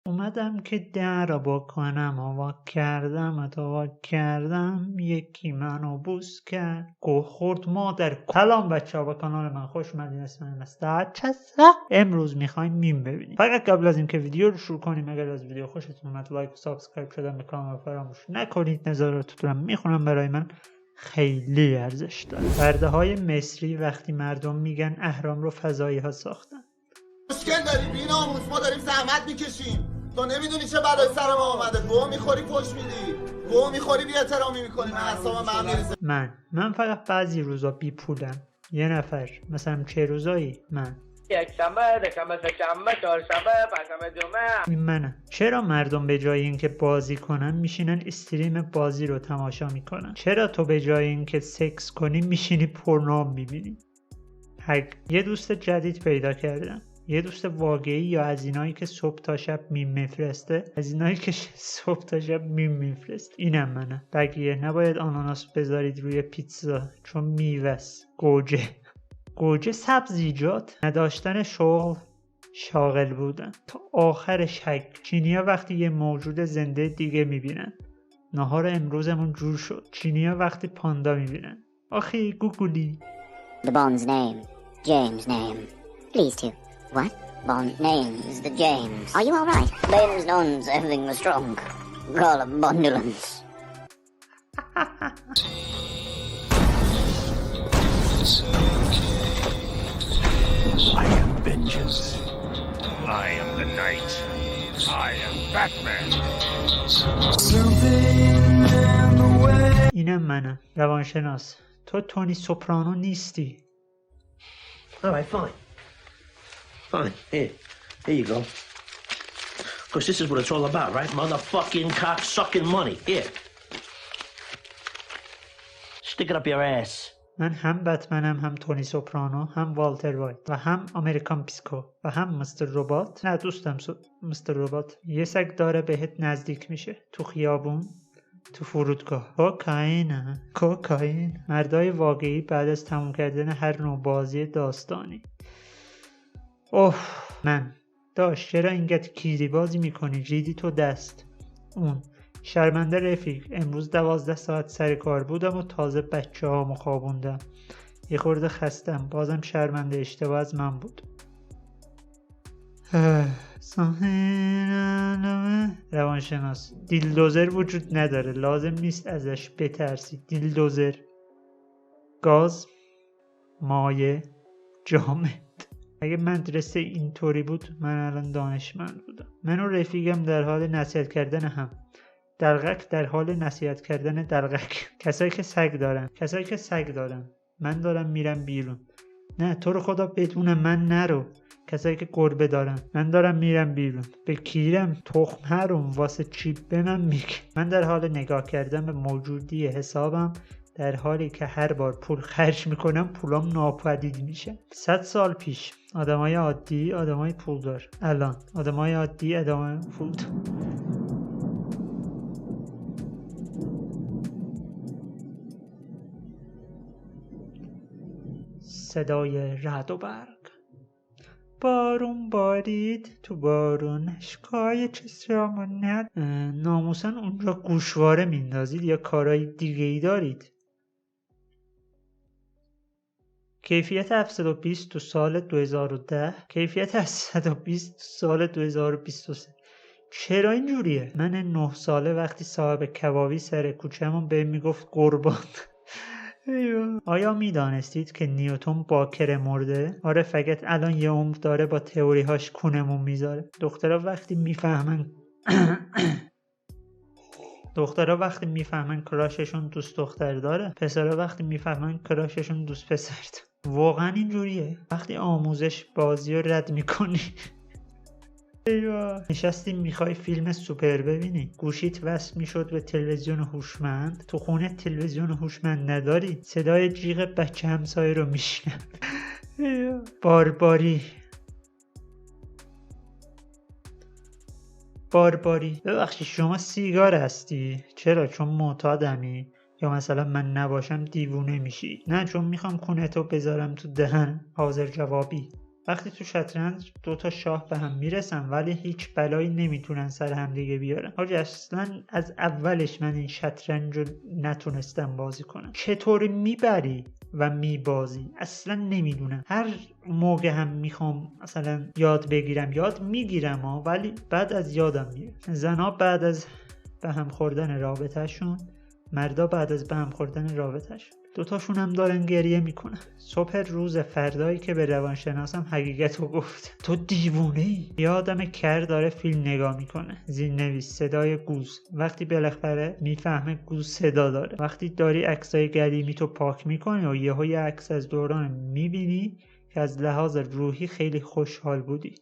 اومدم که در را بکنم و واک کردم یکی منو بوس کرد گو خورد مادر. سلام بچه ها، به کانال من خوش اومدین. اسم من چسه. امروز میخوایم میم ببینیم. فقط قبل از اینکه ویدیو رو شروع کنیم، اگر از ویدیو خوشتون اومد لایک و سابسکرایب شدن به کانال فراموش نکنید. نظراتتون میخونم، برای من خیلی ارزش داره. برده های مصری وقتی مردم میگن اهرام رو فضایی ها ساختن. مشکل داری بی‌ناموس، ما داریم زحمت میکشیم، تو نمیدونی چه بلای سر ما اومده. گو میخوری پشت میدی، گو میخوری بی احترامی میکنی. من اعصابم به هم میریزه. من فقط بعضی روزا بی پولم. یه نفر مثلا چه روزایی؟ من یکشنبه، دوشنبه، سه‌شنبه، چهارشنبه، پنجشنبه، جمعه. این منم. چرا مردم به جای اینکه بازی کنن میشینن استریم بازی رو تماشا میکنن؟ چرا تو به جای اینکه سکس کنی میشینی پورنو میبینی؟ یه دوست جدید پیدا کردم، یه دوست واقعی، یا از اینایی که صبح تا شب میم میفرسته. از اینایی که صبح تا شب میم میفرسته اینم منم. بقیه نباید آناناس بذارید روی پیتزا چون میوست. گوجه سبزیجات. نداشتن شغل شاغل بودن تا آخر شک. چینیا وقتی یه موجود زنده دیگه میبینن. نهار امروزمون جور شد. چینیا وقتی پاندا میبینن. آخی گوگولی. The Bond's name. James' name. Please to. What? Bond name's the James. Are you alright? Bames nuns, everything was strong. Call a bondulance. I am vengeance. I am the night. I am Batman. اینم منم. روانشناس. تو تونی سوپرانو نیستی. Alright, fine. Fine. Here you go. Of course, this is what it's all about, right? Motherfucking cock-sucking money. Here. Stick it up your ass. من هم بتمنم، هم تونی سوپرانو، هم والتر وایت و هم امریکان پیسکو و هم مستر ربات. نه دوستم مستر ربات. یه سگ داره بهت نزدیک میشه تو خیابون، تو فرودگاه. کوکائین. مردای واقعی بعد از تموم کردن هر نوع بازی داستانی. من داشت چرا اینقدر کیری بازی میکنی؟ ریدی تو دست. اون شرمنده رفیق، امروز 12 ساعت سر کار بودم و تازه بچه ها خوابوندم. یه خورده خستم، بازم شرمنده، اشتباه از من بود. روانشناس. دیلدوزر وجود نداره، لازم نیست ازش بترسی. دیلدوزر، گاز، مایع، جامد. اگه مدرسه اینطوری بود من الان دانشمند بودم. من و رفیقم در حال نصیحت کردن هم. دلغک در حال نصیحت کردن دلغک. کسایی که سگ دارن. من دارم میرم بیرون. نه تو رو خدا بدون من نرو. کسایی که گربه دارن. من دارم میرم بیرون. به کیرم تخم هرم واسه چی به من میگه. من در حال نگاه کردن به موجودی حسابم، در حالی که هر بار پول خرج میکنم پولام ناپدید میشه. 100 سال پیش آدمای عادی، آدمای پولدار. الان آدمای عادی، آدمای پولدار. صدای رعد و برق. بارون بارید، تو بارون اشکای چشمون ند. ناموسن اونجا گوشواره میندازید یا کارهای دیگه ای دارید؟ کیفیت 720 تو سال 2010، کیفیت 720 تو سال 2023. چرا اینجوریه؟ من 9 ساله وقتی صاحب کبابی سر کوچه‌مون بهم میگفت قربان. آیا میدانستید که نیوتن باکره مرده؟ آره، فقط الان یه عمر داره با تئوری‌هاش کونمون میذاره. دخترها وقتی میفهمن کراششون دوست دختر داره، پسرها وقتی میفهمن کراششون دوست پسر داره. واقعا اینجوریه. وقتی آموزش بازی رو رد میکنی. نشستی میخوای فیلم سوپر ببینی، گوشیت وصل میشد به تلویزیون هوشمند. تو خونه تلویزیون هوشمند نداری، صدای جیغ بچه همسایه رو میشنم. بارباری. ببخشید شما سیگار هستی؟ چرا؟ چون معتادمی؟ یا مثلا من نباشم دیوونه میشی؟ نه چون میخوام کونتو بذارم تو دهن. حاضر جوابی. وقتی تو شطرنج 2 تا شاه به هم میرسن ولی هیچ بلایی نمیتونن سر هم دیگه بیارن. حاجی اصلا از اولش من این شطرنج رو نتونستم بازی کنم. چطوری میبری و میبازی اصلا نمیدونم. هر موقع هم میخوام مثلا یاد بگیرم یاد میگیرم ولی بعد از یادم میره. زنا بعد از به هم خوردن رابطهشون، مردا بعد از به هم خوردن رابطهشون، 2 تاشون هم دارن گریه میکنن. صبح روز فردایی که به روانشناسم حقیقت رو گفت. تو دیوونه ای. یه آدم کر داره فیلم نگاه میکنه. زیرنویس صدای گوز. وقتی بالاخره میفهمه گوز صدا داره. وقتی داری عکسای قدیمی تو پاک میکنی و یهو یه عکس از دوران میبینی که از لحاظ روحی خیلی خوشحال بودی.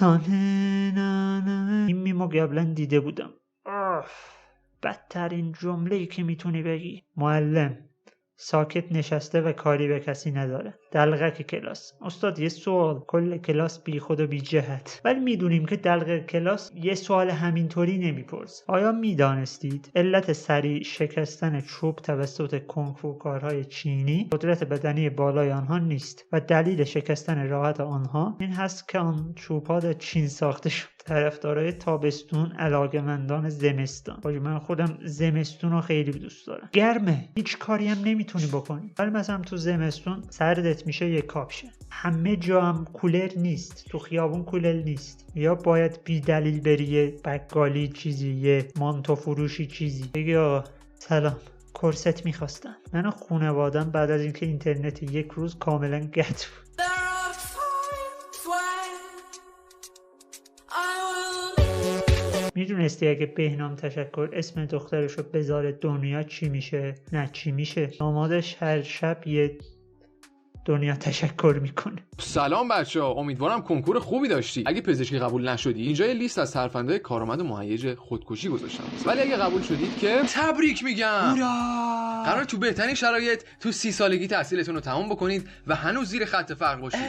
این میمو قبلا دیده بودم. بدترین جمله‌ای که میتونی بگی. معلم ساکت نشسته و کاری به کسی نداره. دلغک کلاس. استاد یه سوال. کل کلاس بی خود و بی جهت. ولی میدونیم که دلغک کلاس یه سوال همینطوری نمیپرس. آیا میدانستید علت سریع شکستن چوب توسط کنگفو کارهای چینی قدرت بدنی بالای آنها نیست و دلیل شکستن راحت آنها این هست که آن چوب‌ها در چین ساخته شد. طرفدارای تابستون، علاقه‌مندان زمستان. من خودم زمستون رو خیلی دوست دارم. گرمه، هیچ کاری هم نمیتونی بکنی. ولی مثلا تو زمستون سردت میشه یه کاپشن. همه جا هم کولر نیست. تو خیابون کولر نیست. یا باید بی دلیل بری یه بقالی چیزی، یه مانتو فروشی چیزی. بگی آقا سلام، کرست میخواستم. من و خانواده‌ام بعد از اینکه اینترنت یک روز کاملا قطع بود. میدونستی اگه بهنام تشکر اسم دخترشو بذاره دنیا چی میشه؟ نه چی میشه؟ دامادش هر شب یه دنیا تشکر میکنه. سلام بچه‌ها، امیدوارم کنکور خوبی داشتی. اگه پزشکی قبول نشدی اینجا یه لیست از ترفندهای کارآمد مهیج خودکشی گذاشتم. ولی اگه قبول شدید که تبریک میگم. قرار تو بهترین شرایط تو 30 سالگی تحصیلتون رو تمام بکنید و هنوز زیر خط فقر باشید.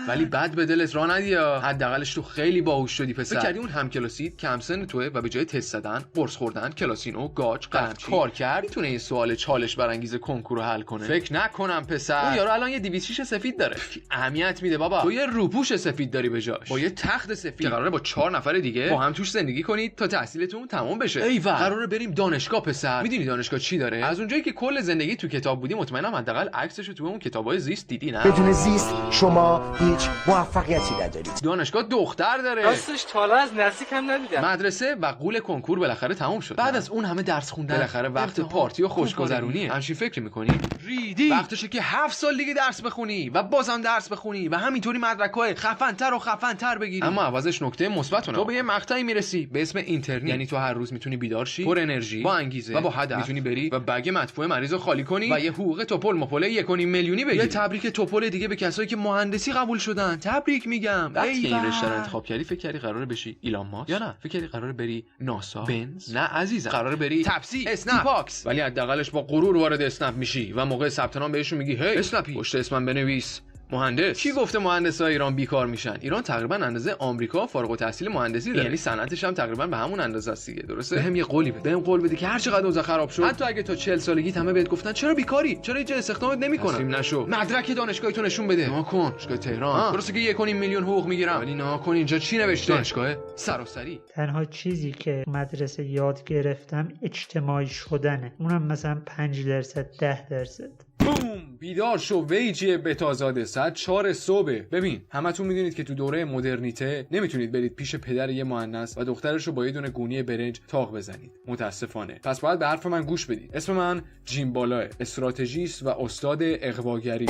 ولی بد به دلت راه ندی. حداقلش تو خیلی باهوش شدی پسر. فکر کردی اون همکلاسیت کم سن توئه و به جای تست زدن، قرص خوردن، کلاسینو، گاج، قلمچی کار کرد میتونه این سوال چالش برانگیز کنکور رو حل کنه؟ فکر نکنم پسر. اون یارو الان یه 206 سفید داره. اهمیت میده بابا. تو یه روپوش سفید داری به جاش. با یه تخت سفید که قراره با 4 نفر دیگه با هم توش زندگی کنید تا تحصیلتون تمام بشه. قراره بریم دانشگاه پسر. میدونی دانشگاه چی داره؟ از اونجایی که کل زندگی تو کتاب بودی مطمئنم حداقل عکسشو تو اون کتابای زیست دیدی نه؟ بدون زیست شما هیچ موفقیتی ندارید. دانشگاه دختر داره. راستش تا حالا از نزدیک هم ندیدم. مدرسه و قول کنکور بالاخره تموم شد. بعد از اون همه درس خوندن بالاخره وقت پارتی و خوشگذرونیه. همچین فکر می‌کنی؟ ریدی. وقتشه که 7 سال دیگه درس بخونی و بازم درس بخونی و همینطوری مدرک‌های خفن‌تر و خفن‌تر بگیری. اما عوضش نکته مثبت تو به یه مقطعی میرسی به اسم اینترنی. یعنی تو هر روز میتونی بیدار شی، پر انرژی، با انگیزه و با هدف. میتونی بری و بگ مدفوع مریضو خالی کنی و یه حقوق توپل مپل 1.5 میلیونی بگیری. یه تبریک توپل دیگه به کسایی که مهندسی قبول شدن. تبریک میگم. وقتی این رشته رو انتخاب کردی فکر کردی قراره بشی ایلان ماسک یا نه فکر کردی قراره بری ناسا، بنز؟ نه عزیزم، قراره بری تپسی، اسنپ باکس. ولی حداقلش با غرور وارد اسنپ میشی و موقع ثبت نام بهشون میگی هی اسنپی پشت اسمم بنویس مهندس. کی گفته مهندسای ایران بیکار میشن؟ ایران تقریبا اندازه آمریکا فارغ التحصیل مهندسی داره. یعنی صنعتش هم تقریبا به همون اندازه است دیگه. درسته؟ بهم یه قولی بده. بهم قول بده که هر چقدر اوضاع خراب شد، حتی اگه تا 40 سالگی همه بهت گفتن چرا بیکاری، چرا هیچ استخدامت نمیکنن، تسلیم نشو. مدرک دانشگاهیتو نشون بده. ناکن. دانشگاه تهران. درسته که 1.5 میلیون حقوق میگیرم، ولی ناکن اینجا چی نوشته؟ دانشگاه سراسری. تنها چیزی که مدرسه یاد گرفتم اجتماعی شدنه. اونم مثلا 5% 10%. بوم، بیدار شو ویجی بتازاده. ساعت 4 صبح. ببین همتون میدونید که تو دوره مدرنیته نمیتونید برید پیش پدر یه مؤنث و دخترش رو با یه دونه گونی برنج تاق بزنید، متاسفانه. پس باید به حرف من گوش بدید. اسم من جیم بالاه، استراتژیست و استاد اغواگری.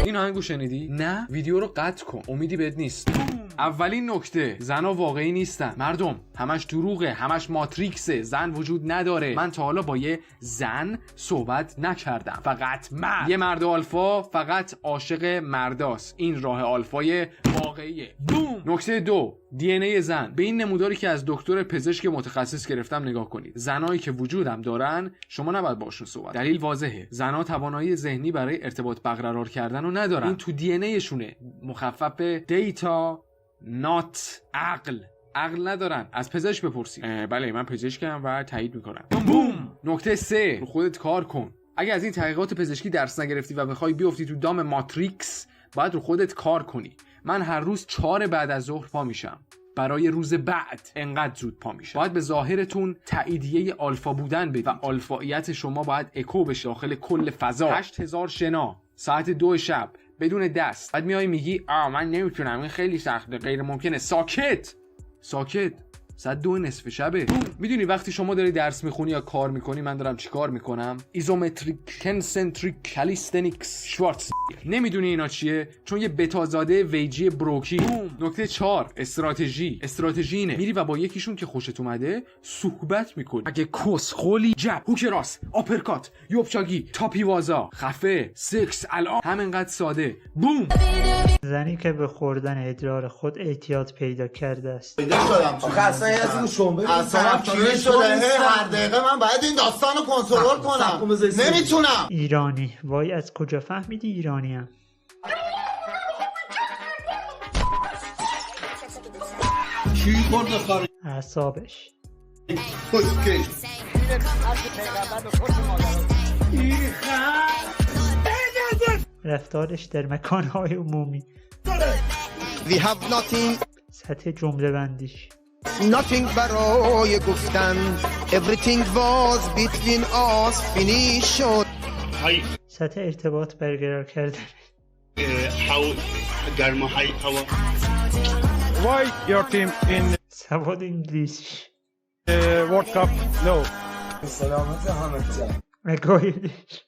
این آهنگو شنیدی؟ نه؟ ویدیو رو قطع کن، امیدی بهت نیست. اولین نکته، زنا واقعی نیستن مردم، همش دروغه، همش ماتریکسه، زن وجود نداره. من تا حالا با یه زن صحبت نکردم، فقط مرد. یه مرد آلفا فقط عاشق مرداست. این راه آلفای واقعیه. بوم. نکته 2، دی ان ای زن. به این نموداری که از دکتر پزشک متخصص گرفتم نگاه کنید. زنایی که وجودم دارن شما نباید باشون صحبت. دلیل واضحه، زنا توانایی ذهنی برای ارتباط برقرار کردن رو ندارن. این تو دی ان ای شونه. مخفف دیتا نات عقل ندارن. از پزشک بپرسید. بله من پزشکم و تایید میکنم. بوم. نکته 3، رو خودت کار کن. اگه از این تحقیقات پزشکی درس نگرفتی و بخوای بیفتی تو دام ماتریکس، باید رو خودت کار کنی. من هر روز 4 بعد از ظهر پا میشم، برای روز بعد انقدر زود پا میشه. باید به ظاهرتون تاییدیه آلفا بودن بدید و آلفاییت شما باید اکو بشه داخل کل فضا. 8000 شنا ساعت 2 شب بدون دست. بعد میای میگی من نمیتونم، این خیلی سخته، غیر ممکنه. ساکت ساعت 2 نصف شبه. میدونی وقتی شما داری درس میخونی یا کار میکنی من دارم چیکار میکنم؟ ایزومتریک کنسنتریک کالیستنیکس شوارتز. نمیدونی اینا چیه؟ چون یه بتازاده ویجی بروکی. نکته 4 استراتژی اینه میری و با یکیشون که خوشت اومده صحبت میکنی. اگه کسخولی جب، هوک راست، آپرکات، یوبچاگی، تاپیوازا، خفه، سکس، الان همینقدر ساده. بوم. زنی که به خوردن ادرار خود اعتیاد پیدا کرده است. اصلا یه از اون شنبه اصلا کیه شده هر دقیقه من باید این داستان رو کنترل کنم. نمیتونم. ایرانی. وای از کجا فهمیدی ایرانیم؟ چی خورده خاری؟ اعصابش. رفتارش در مکانهای عمومی. We have nothing سطح جمله بندیش. nothing برای گفتن everything was between us finish شد. سطح ارتباط برقرار کردن. گرماهای هوا. Why your team in سواد انگلیسیش. World Cup? No. سلامت حامد جان. مگایدش.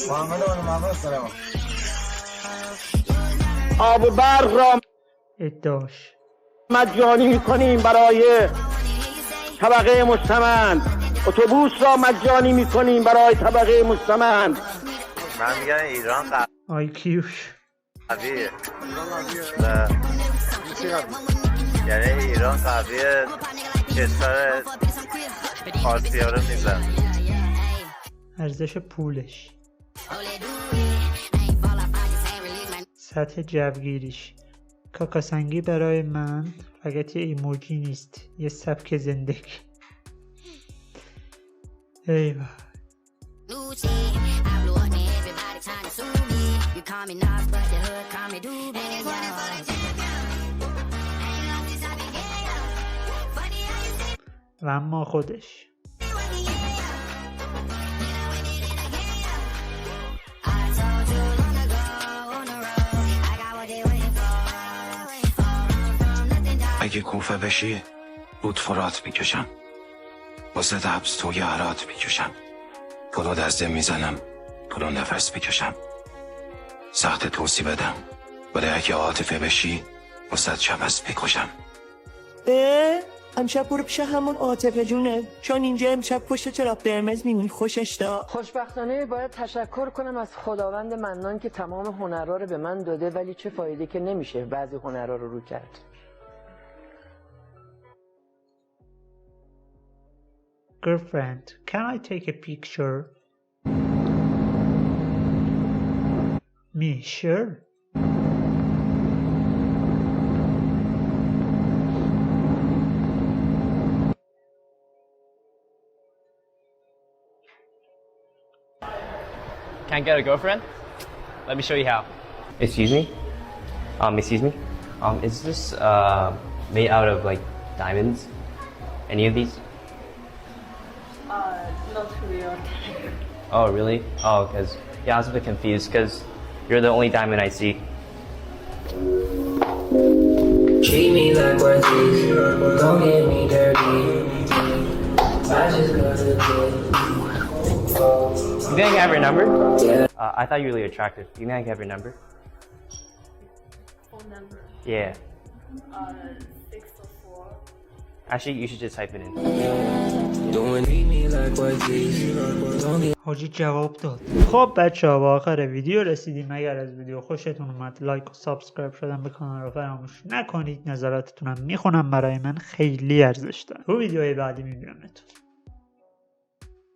محمد سلام. آب و برق را ادعاش. مجانی میکنیم برای طبقه مستمند. اتوبوس را مجانی میکنیم برای طبقه مستمند. من میگم ایران آیکیوش. قویه. یعنی ایران قویه، کشور آسیا رو میزن. ارزش پولش. سطح جوگیریش. کاکاسنگی برای من فقط یه ایموجی نیست، یه سبک زندگی. ایوه. و اما خودش. اگه کوفه بشی رود فرات میکشم، واسه حبس توی هرات میکشم، پلو دسته میزنم، پلو نفس میکشم، سخت توسی بدم، ولی اگه عاطفه بشی واسه چبس میکشم. امشب برو پیش همون عاطفه جونه، چون اینجا امشب پشت چراغ قرمز میمونی. خوشش داد. خوشبختانه باید تشکر کنم از خداوند منان که تمام هنرها رو به من داده، ولی چه فایده که نمیشه بعضی هنرها رو کرد. Girlfriend, can I take a picture? Me, sure. Can't get a girlfriend? Let me show you how. Excuse me? Is this made out of like diamonds? Any of these? Not real. Oh, really? Oh, because, yeah, I was a bit confused because you're the only diamond I see. Treat me like we're thieves, don't get me dirty. I just got to You think I can have your number? Yeah. I thought you were really attractive. You think I can have your number? Phone number? Yeah. 604. Actually, you should just type it in. حاجی جواب داد. خب بچه ها به آخر ویدیو رسیدیم. اگر از ویدیو خوشتون اومد لایک و سابسکرایب شدن به کانال رو فراموش نکنید. نظراتتونم میخونم، برای من خیلی ارزش داره. تو ویدیوهای بعدی میبینمتون.